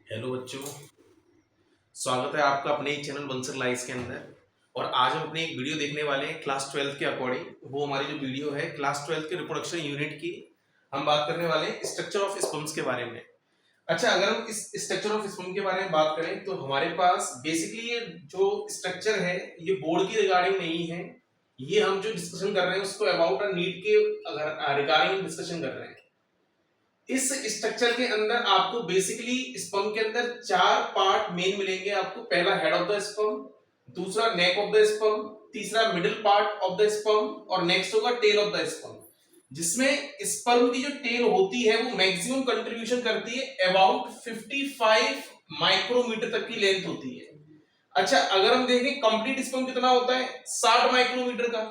Hello बच्चों, स्वागत है आपका अपने ही चैनल बंसर लाइव्स के अंदर। और आज हम अपनी एक वीडियो देखने वाले हैं क्लास 12 के अकॉर्डिंग। वो हमारी जो वीडियो है क्लास 12 के रिप्रोडक्शन यूनिट की, हम बात करने वाले हैं स्ट्रक्चर ऑफ स्पर्म्स के बारे में। अच्छा, अगर हम इस स्ट्रक्चर ऑफ स्पर्म के बारे में बात करें तो हमारे पास बेसिकली ये जो स्ट्रक्चर है ये बोर्ड की रिगार्डिंग नहीं है। ये हम जो डिस्कशन कर रहे हैं उसको अबाउट अ नीड के रिगार्डिंग डिस्कशन कर रहे हैं। इस स्ट्रक्चर के अंदर आपको बेसिकली स्पर्म के अंदर चार पार्ट मेन मिलेंगे आपको। पहला हेड ऑफ द स्पर्म, दूसरा नेक ऑफ द स्पर्म, तीसरा middle part of the sperm और नेक्स्ट होगा टेल ऑफ द स्पर्म। जिसमें स्पर्म की जो टेल होती है वो मैक्सिमम कंट्रीब्यूशन करती है अबाउट 55 माइक्रोमीटर तक की लेंथ होती है। अच्छा, अगर हम देखें कंप्लीट स्पर्म कितना होता है 60 माइक्रोमीटर का।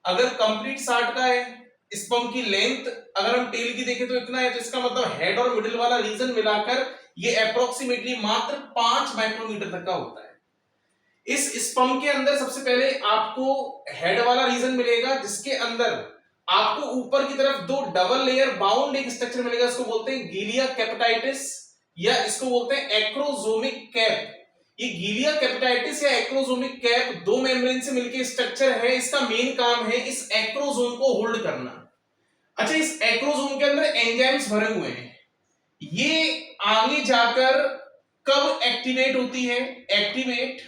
अगर कंप्लीट 60 का है स्पर्म की लेंथ, अगर हम टेल की देखें तो इतना है, तो इसका मतलब हेड और मिडिल वाला रीजन मिलाकर ये अप्रोक्सीमेटली मात्र 5 माइक्रोमीटर तक का होता है। इस स्पर्म के अंदर सबसे पहले आपको हेड वाला रीजन मिलेगा, जिसके अंदर आपको ऊपर की तरफ दो डबल लेयर बाउंड एक स्ट्रक्चर मिलेगा। इसको बोलते हैं गीलिया कैपिटाइटिस या इसको बोलते हैं एक्रोजोमिक कैप। ये गीलिया कैपिटाइटिस या एक्रोजोमिक कैप दो मेम्ब्रेन से मिलकर स्ट्रक्चर है। इसका मेन काम है इस एक्रोजोम को होल्ड करना। अच्छा, इस एक्रोजोम के अंदर एंजाइम्स भरे हुए हैं। ये आगे जाकर कब एक्टिवेट होती है? Activate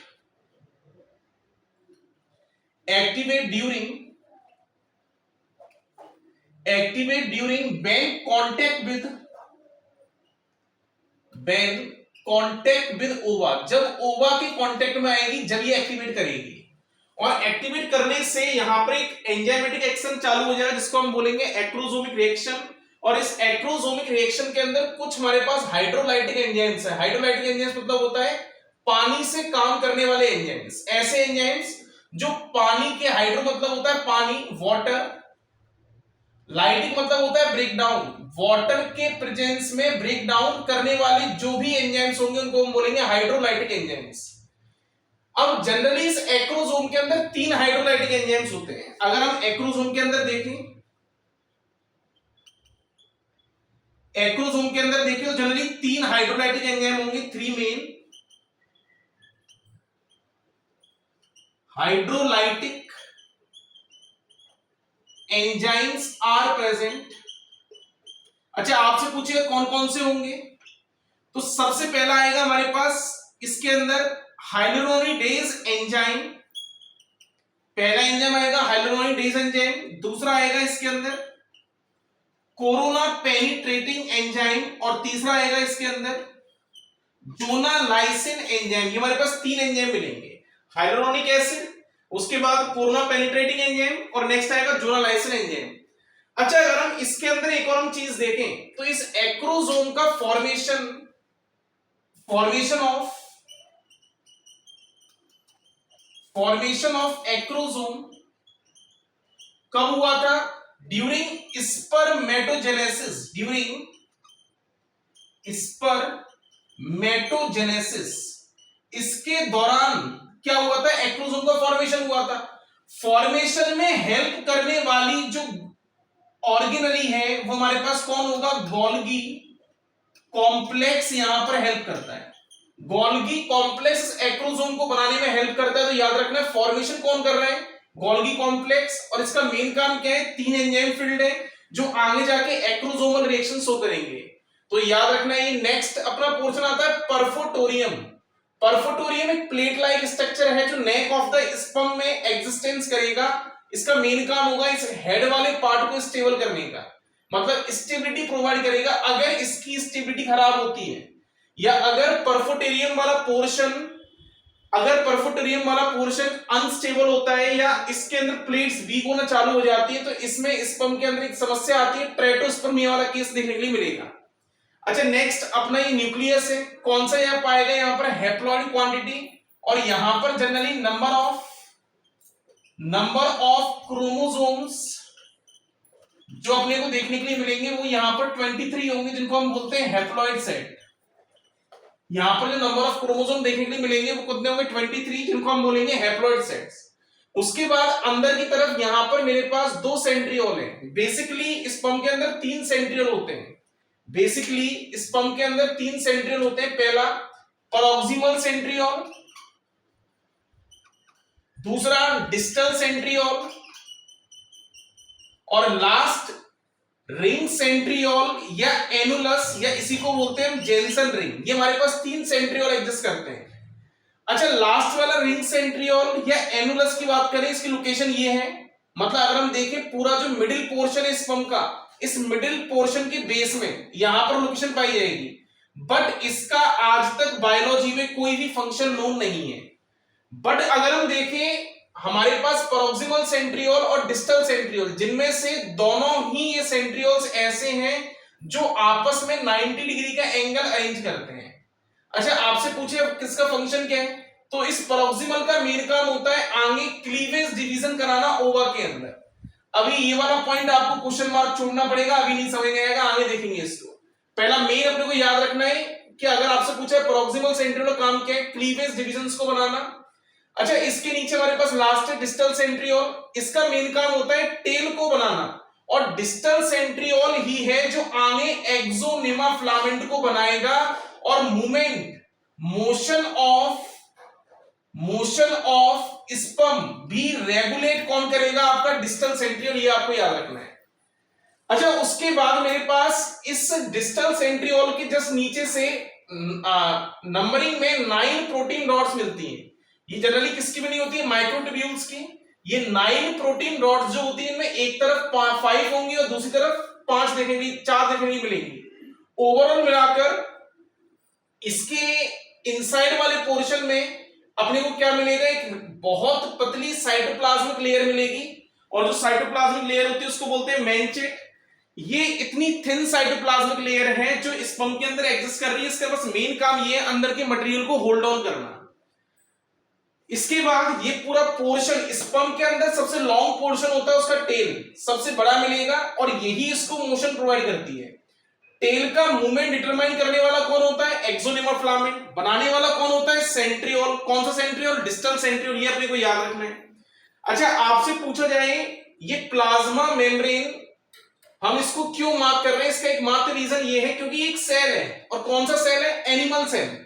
during when contact with ओवा। जब ओवा के कांटेक्ट में आएगी जब ये एक्टिवेट करेगी, और एक्टिवेट करने से यहां पर एक एंजाइमेटिक एक्शन चालू हो जाएगा जिसको हम बोलेंगे एक्रोजोमिक रिएक्शन। और इस एक्रोजोमिक रिएक्शन के अंदर कुछ हमारे पास हाइड्रोलाइटिक एंजाइम्स है। हाइड्रोलाइटिक एंजाइम्स मतलब होता है पानी से काम करने वाले एंजाइम्स। ऐसे एंजाइम्स जो पानी के, हाइड्रो मतलब होता है पानी, वाटर, लाइटिक मतलब होता है ब्रेक डाउन, वाटर के प्रेजेंस में ब्रेक डाउन करने वाले जो भी एंजाइम्स होंगे उनको हम बोलेंगे हाइड्रोलाइटिक एंजाइम्स। अब जनरली इस एक्रोजोम के अंदर 3 हाइड्रोलाइटिक एंजाइम्स होते हैं। अगर हम एक्रोजोम के अंदर देखें तो जनरली 3 हाइड्रोलाइटिक एंजाइम होंगे। 3 main hydrolytic enzymes are present. अच्छा, आपसे पूछेगा कौन कौन से होंगे, तो सबसे पहला आएगा हमारे पास इसके अंदर हाइलुरोनिडेज एंजाइम। पहला एंजाइम आएगा हाइलुरोनिडेज एंजाइम। दूसरा आएगा इसके अंदर कोरोना पेनिट्रेटिंग एंजाइम और तीसरा आएगा इसके अंदर जोनालाइसिन एंजाइम। ये हमारे पास 3 एंजाइम मिलेंगे, हाइलुरोनिक एसिड, उसके बाद कोरोना पेनिट्रेटिंग एंजाइम और नेक्स्ट आएगा जोनालाइसिन एंजाइम। अच्छा, अगर हम इसके अंदर एक और हम चीज देखें तो इस एक्रोजोम का फॉर्मेशन ऑफ एक्रोजोम कब हुआ था? During spermatogenesis. इसके दौरान क्या हुआ था? एक्रोजोम का फॉर्मेशन हुआ था। फॉर्मेशन में हेल्प करने वाली जो ऑर्गेनली है वो हमारे पास कौन होगा? गोल्गी कॉम्प्लेक्स यहां पर हेल्प करता है। गोल्गी कॉम्प्लेक्स एक्रोजोम को बनाने में हेल्प करता है। तो याद रखना फॉर्मेशन कौन कर रहे हैं? Golgi complex. और इसका मेन काम क्या है? 3 एंजाइम फील्ड है जो आगे जाके एक्रोजोमल रिएक्शन शो करेंगे। तो याद रखना ये नेक्स्ट अपना पोर्शन आता है परफोटोरियम। परफोटोरियम एक प्लेट लाइक स्ट्रक्चर है जो नेक ऑफ द स्पर्म में एग्जिस्टेंस करेगा। इसका मेन काम होगा इस हेड वाले पार्ट को स्टेबल करने का, मतलब स्टेबिलिटी प्रोवाइड करेगा। अगर इसकी स्टेबिलिटी खराब होती है या अगर परफोटोरियम वाला पोर्शन अनस्टेबल होता है या इसके अंदर प्लेट्स वीक होना चालू हो जाती है, तो इसमें स्पर्म के अंदर एक समस्या आती है, ट्रेटोस्पर्मिया वाला केस देखने के लिए मिलेगा। अच्छा, नेक्स्ट अपना ये न्यूक्लियस है। कौन सा यहाँ पाएगा? यहाँ पर हैप्लॉइड क्वांटिटी, और यहां पर जनरली नंबर ऑफ क्रोमोसोम्स जो अपने को देखने के लिए मिलेंगे वो यहां पर 23 होंगे, जिनको हम बोलते हैं हैप्लॉइड सेट। यहां पर जो नंबर ऑफ क्रोमोसोम देखने के लिए मिलेंगे वो कितने होंगे? 23, जिनको हम बोलेंगे हैप्लॉइड सेट्स। उसके बाद अंदर की तरफ यहां पर मेरे पास 2 सेंट्रियोल हैं। बेसिकली स्पर्म के अंदर 3 सेंट्रियोल होते हैं। बेसिकली स्पर्म के अंदर 3 सेंट्रियोल होते हैं। पहला पैरोक्सिमल सेंट्रियोल, दूसरा डिस्टल सेंट्रियोल और लास्ट रिंग सेंट्रियोल या एनुलस, या इसी को बोलते हैं जेनसन रिंग। ये हमारे पास 3 सेंट्रियोल एग्जिस्ट करते हैं। अच्छा, लास्ट वाला रिंग सेंट्रियोल या एनुलस की बात करें, इसकी लोकेशन ये है, मतलब अगर हम देखें पूरा जो मिडिल पोर्शन है स्पर्म का, इस मिडिल पोर्शन के बेस में यहां पर लोकेशन पाई जाएगी। बट इसका आज तक बायोलॉजी में कोई भी फंक्शन नोन नहीं है। बट अगर हम देखें हमारे पास पैरोक्सिमल सेंट्रियोल और डिस्टल सेंट्रियोल, जिनमें से दोनों ही ये सेंट्रियोल्स ऐसे हैं जो आपस में 90 डिग्री का एंगल अरेंज करते हैं। अच्छा, आपसे पूछे किसका फंक्शन क्या है, तो इस पैरोक्सिमल का मेन काम होता है आगे क्लीवेज डिवीजन कराना ओवा के अंदर। अभी ये वाला पॉइंट आपको क्वेश्चन मार्क छोड़ना पड़ेगा, अभी नहीं समझ में आएगा, आगे देखेंगे इसको। पहला मेन अपने को याद रखना है कि अगर आपसे पूछा पैरोक्सिमल सेंट्रियोल का काम क्या है, क्लीवेज डिवीजन को बनाना। अच्छा, इसके नीचे हमारे पास लास्ट है डिस्टल सेंट्रियोल, इसका मेन काम होता है टेल को बनाना, और डिस्टल सेंट्रियोल ही है जो आगे एक्सोनिमा फिलामेंट को बनाएगा और मोशन ऑफ स्पर्म भी रेगुलेट कौन करेगा, आपका डिस्टल सेंट्रियोल, ये आपको याद रखना है। अच्छा, उसके बाद मेरे पास इस डिस्टल सेंट्रियोल के जस्ट नीचे से नंबरिंग में 9 प्रोटीन रॉड्स मिलती हैं। ये जनरली किसकी बनी होती है, माइक्रोट्यूब्यूल्स की। ये 9 प्रोटीन रॉड्स जो होती है, इनमें एक तरफ 5 होंगी और दूसरी तरफ 4 देखने की मिलेंगी। ओवरऑल मिलाकर इसके इनसाइड वाले पोर्शन में अपने को क्या मिलेगा, एक बहुत पतली साइटोप्लाज्मिक लेयर मिलेगी, और जो साइटोप्लाज्मिक लेयर होती है उसको बोलते हैं मैंचेट। ये इतनी थिन साइटोप्लाज्मिक लेयर है जो स्पर्म के अंदर एग्जिस्ट कर रही है। इसका बस मेन काम ये है अंदर के मटेरियल को होल्ड ऑन करना। इसके बाद ये पूरा पोर्शन, स्पर्म के अंदर सबसे लॉन्ग पोर्शन होता है उसका टेल, सबसे बड़ा मिलेगा, और यही इसको मोशन प्रोवाइड करती है। टेल का मूवमेंट डिटरमाइन करने वाला कौन होता है, एक्सोनिमा फिलामेंट। बनाने वाला कौन होता है, सेंट्रियोल। कौन सा सेंट्रियोल, डिस्टल सेंट्रियोल, ये अपने को याद रखना है। अच्छा, आपसे पूछा जाए ये प्लाज्मा मेम्ब्रेन हम इसको क्यों मार्क कर रहे हैं, इसका एक मात्र रीजन ये है क्योंकि एक सेल है, और कौन सा सेल है, एनिमल सेल।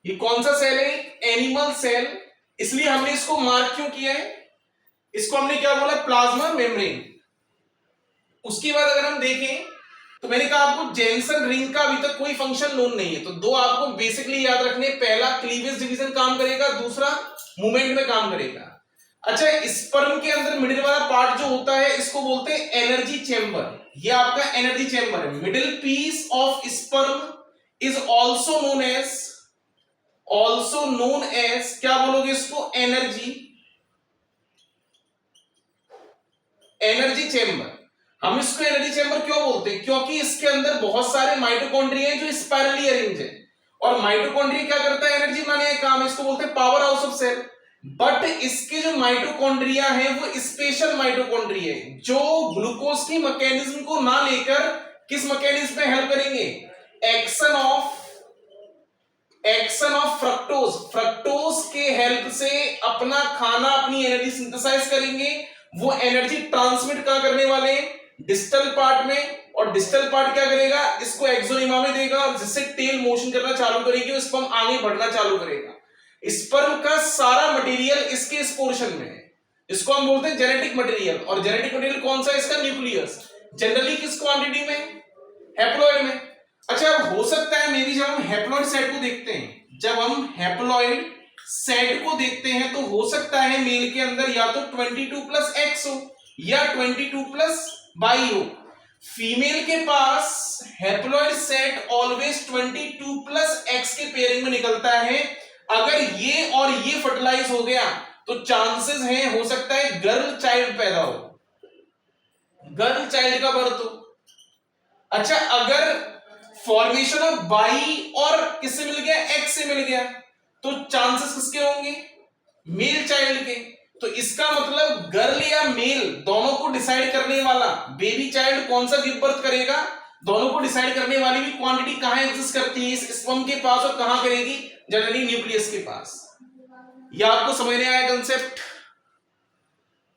ये कौन सा सेल है, एनिमल सेल। इसलिए हमने इसको मार्क क्यों किया है, इसको हमने क्या बोला, प्लाज्मा मेम्ब्रेन। उसके बाद अगर हम देखें तो मैंने कहा आपको जेनसन रिंग का अभी तक कोई फंक्शन नोन नहीं है, तो 2 आपको बेसिकली याद रखने, पहला क्लीवेज डिवीजन काम करेगा, दूसरा मूवमेंट में काम करेगा। अच्छा, स्पर्म के अंदर मिडिल वाला पार्ट जो होता है इसको बोलते हैं एनर्जी चेंबर। ये आपका एनर्जी चेंबर है। Middle piece of sperm is also known as क्या बोलोगे इसको, एनर्जी चेंबर। हम इसको एनर्जी चेंबर क्यों बोलते हैं, क्योंकि इसके अंदर बहुत सारे माइटोकॉन्ड्रिया हैं जो स्पाइरली अरेंज है, और माइटोकॉन्ड्रिया क्या करता है, एनर्जी बनाने का काम है, इसको बोलते हैं power house of cell. But इसके जो माइटोकॉन्ड्रिया है वो स्पेशल माइटोकॉन्ड्रिया है, जो ग्लूकोज की मैकेनिज्म को ना लेकर किस मैकेनिज्म पे हेल्प करेंगे, एक्शन ऑफ फ्रक्टोज के हेल्प से अपना खाना, अपनी एनर्जी सिंथेसाइज करेंगे। वो एनर्जी ट्रांसमिट कहां करने वाले हैं, डिस्टल पार्ट में, और डिस्टल पार्ट क्या करेगा, इसको एक्सोनिमा में देगा, और जिससे टेल मोशन करना चालू करेगी और स्पर्म आगे बढ़ना चालू करेगा। स्पर्म का सारा मटेरियल इसके इस पोर्शन में है, इसको हम बोलते हैं जेनेटिक मटेरियल। और जेनेटिक मटेरियल कौन सा है, इसका न्यूक्लियस। जनरली किस क्वांटिटी में, हैप्लॉइड में। अच्छा, अब हो सकता है मे बी जब हम हैप्लॉइड सेट को देखते हैं, तो हो सकता है मेल के अंदर या तो 22+X हो या 22+Y हो। फीमेल के पास हैप्लॉइड सेट ऑलवेज 22+X के पेयरिंग में निकलता है। अगर ये और ये फर्टिलाइज हो गया तो चांसेस हैं, हो सकता है गर्ल चाइल्ड पैदा हो, गर्ल चाइल्ड का बर्थ हो। अच्छा, अगर फॉर्मेशन ऑफ बाई और किससे मिल गया, एक्स से मिल गया, तो चांसेस किसके होंगे, मेल चाइल्ड के। तो इसका मतलब गर्ल या मेल दोनों को डिसाइड करने वाला बेबी चाइल्ड कौन सा गिव बर्थ करेगा, दोनों को डिसाइड करने वाली भी क्वांटिटी कहां एग्जिस्ट करती है, इस स्पर्म के पास, और कहां करेगी, जनरली न्यूक्लियस के पास। यह आपको समझ में आया कंसेप्ट,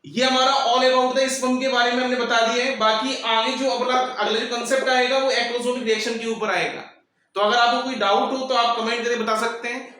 ये हमारा ऑल अबाउट द स्पर्म के बारे में हमने बता दिया है। बाकी आगे जो अपना अगला जो कंसेप्ट आएगा वो एक्टोसोमिक रिएक्शन के ऊपर आएगा। तो अगर आपको कोई डाउट हो तो आप कमेंट करके बता सकते हैं।